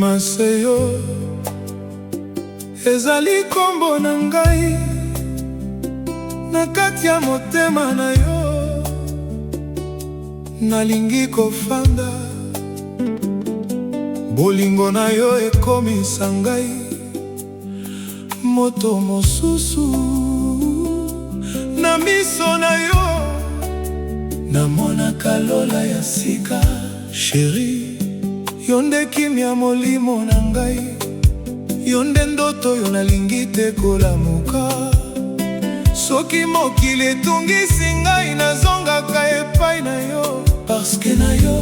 Motema seyo ezali kombo na ngai, na kati ya motema na yo nalingi kofanda. Bolingo na yo ekomisa ngai moto mosusu. Na miso na yo namonaka lola ya sika. Chéri, yo nde kimia molimo na ngai, yo nde ndoto yo nalingi te kolamuka. Soki mokili etungisi ngai nazongaka epai na yo, parce que na yo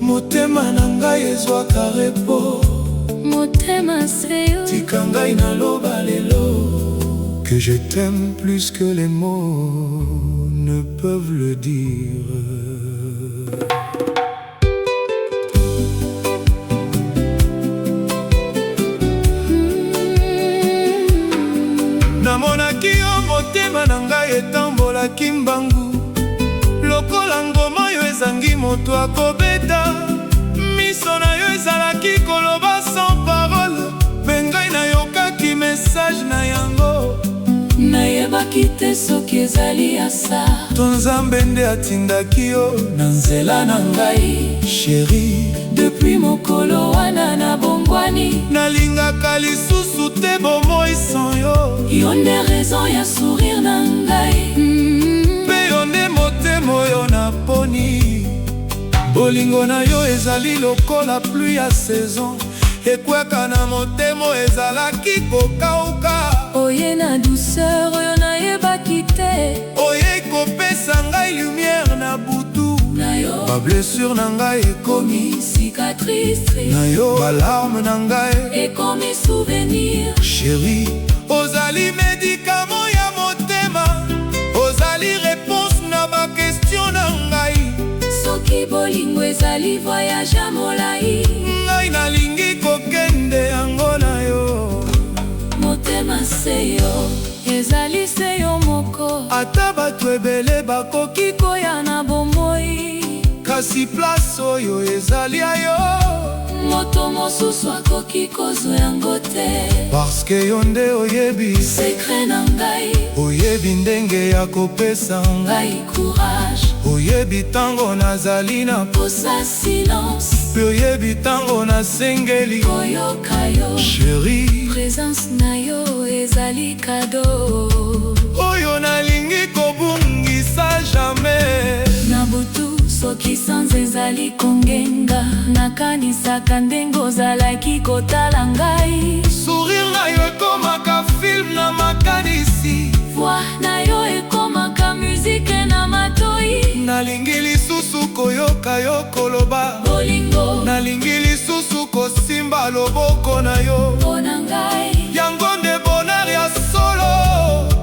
motema na ngai ezwaka repo. Motema seyo tika ngai naloba lelo que je t'aime plus que les mots ne peuvent le dire. Namonaki yo motema na ngai etambolaki mbangu, lokola ngoma yo ezangi moto akobeta. Miso na yo ezalaki koloba sans parole, mpe ngai nayokaki message na yango. nayebaki te soki ezali asa, to Nzambe nde atindaki yo na nzela na ngai. Chéri, depuis mokolo wana nabongwani, nalingaka lisusu te bomoi sans yo. yo nde raison ya sourire na ngai, mpe yo nde motema oyo naponi. Bolingo na yo ezali lokola pluie ya saison, ekweka na motema ezalaki kokauka. oye na douceur oyo nayebaki te, oye kopesa ngai lumière na butu na yo ba blessure na ngai ekomi cicatrice triste, na yo balarme na ngai ekomi souvenir. Chéri, ozali médicament ya motema, ozali réponse na ba question na ngai. Soki bolingo ezali voyage ya molai, ngai nalingi kokende yango na yo. motema seyo ezali seyo moko, ata bato ebele bakoki koya na bomoi, kasi place oyo ezali ya yo. moto mosusu akoki kozwa yango te, parce que yo nde oyebi sekre na ngai, oyebi ndenge ya kopesa ngai courage, oyebi tango nazali na posa silence, mpe oyebi tango nasengeli koyoka yo. Chéri, présence na yo ezali kado, oyo nalingi kobungisa jamais. na butu soki sans ezali kongenga, nakanisaka ndenge ozalaki kotala ngai. sourire na yo ekomaka film na makanisi, voix na yo ekomaka musike na matoi, nalingi lisusu koyoka yo koloba. bolingo nalingi lisusu kosimba loboko na yo, mpona ngai, yango nde bonheur ya solo.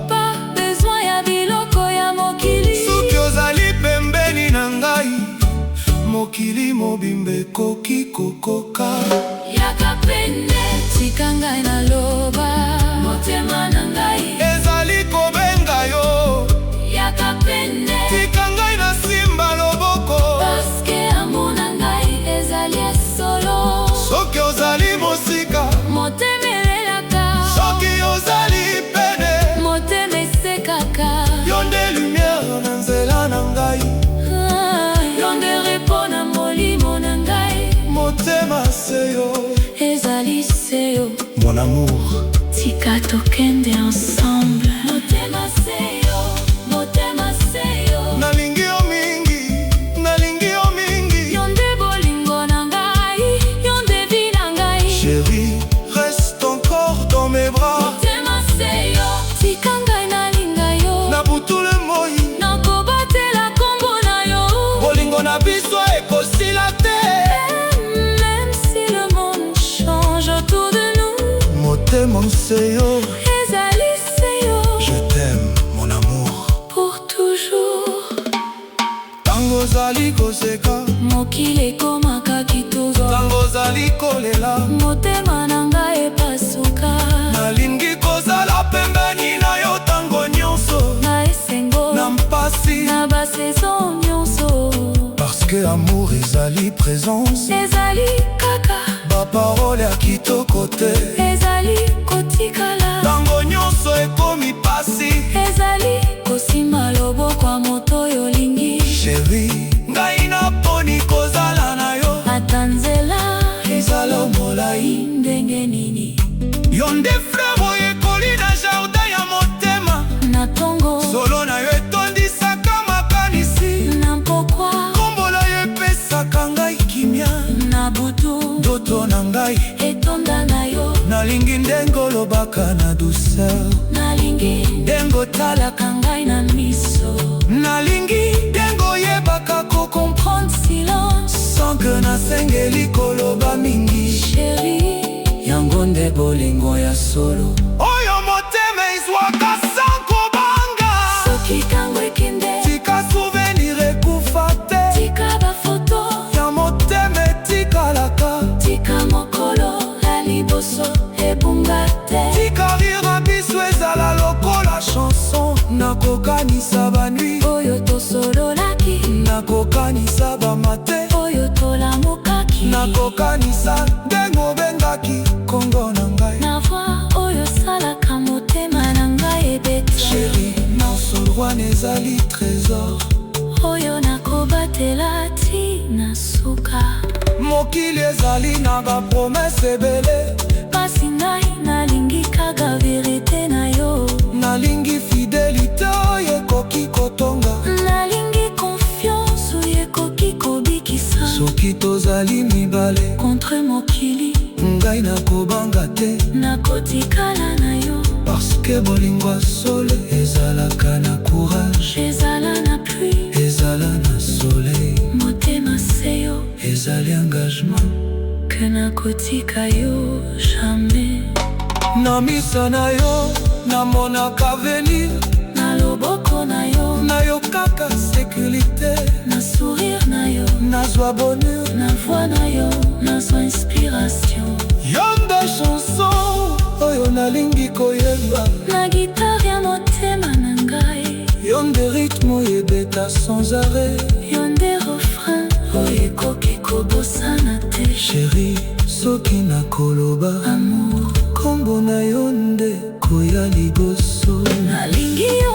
pas besoin ya biloko ya mokili, soki ozali pembeni na ngai, mokili mobimba ekoki kokoka. yaka pene tika ngai naloba, motema na ngai ezali kobenga yo, yaka pene, tika ngai nasimba loboko. paske amo na ngai ezali ya solo. soki ozali mosika, motema elelaka, soki ozali pene, motema esekaka, yo nde lumière na nzela na ngai. yo nde repo na molimo na ngai, motema seyo ezali seyo, mon amour. tika tokende ensemble. motema seyo, motema seyo, nalingi yo mingi, nalingi yo mingi. yo nde bolingo na ngai, yo nde vi na ngai. Chéri, reste encore dans mes bras. motema seyo, tika ngai nalinga yo, na butu le moi, nakobatela kombo na yo. bolingo na biso ekosila te. Même si le monde change autour de nous, motema seyo, ezali seyo, je t'aime mon amour. pour toujours. tango ozali koseka, mokili ekomaka kituzo, tango ozali kolela, motema na ngai epasuka, nalingi kozala pembeni na yo tango nyonso, na esengo na mpasi, na basaison nyonso, parce que amour ezali présence, ezali kaka ba parole ya kitoko te. Ezali kotikala Ntango nyonso ekomi pasi. Ezali kosimba loboko ya moto oyo olingi. Chéri, ngai naponi kozala na yo. Ata nzela ezala molai ndenge nini. Yo nde fleur oyo ekoli na jardin ya motema. Na tongo solo na yo etondisaka makanisi. na mpokwa kombo na yo epesaka ngai kimia. na butu ndoto na ngai etonda na yo. nalingi ndenge olobaka na douceur. nalingi ndenge otalaka ngai na miso. nalingi ndenge oyebaka comprendre silence sans que nasengeli koloba mingi. chéri, yango nde bolingo ya solo oyo motema ezwaka sans kobanga. soki ntango ekende tika souvenir ekufa te. tika bafoto ya motema etikalaka. tika mokolo ya liboso ebunga te. tika rire na biso ezala lokola chanson. nakokanisa banui oyo tosololaki. nakokanisa bamate oyo tolamukaki. nakokanisa ndenge obengaki kongo na ngai. na voi oyo salaka motema na ngai ebeti. Chéri, nansolo wana ezali trésor. oyo nakobatela ti na suka. mokili ezali na bapromese ebele. kasi ngai nalingi kaka verite na yo. nalingi fidelité oyo ekoki kotonga. nalingi confiance oyo ekoki kobikisa. soki tozali mibale contre mokili ngai nakobanga te. nakotikala na yo. parce que bolingo solo ezalaka na courage. ezala na pluie ezala na soleil. motema se yo. ezali engagement. ke nakotika yo jamais. na misa na yo namonaka avenir. na loboko na yo nayokaka sécurité. na sourire na yo nazwa bonheur. na voix na yo nazwa inspiration. yo nde chanson oyo nalingi koyeba. na gitare ya motema na ngai. yo nde rythme oyo ebeta sans arrêt. yo nde refrain oyo ekoki kobosana te. chéri, soki nakoloba amour kombo na yo nde koya liboso. nalingi yo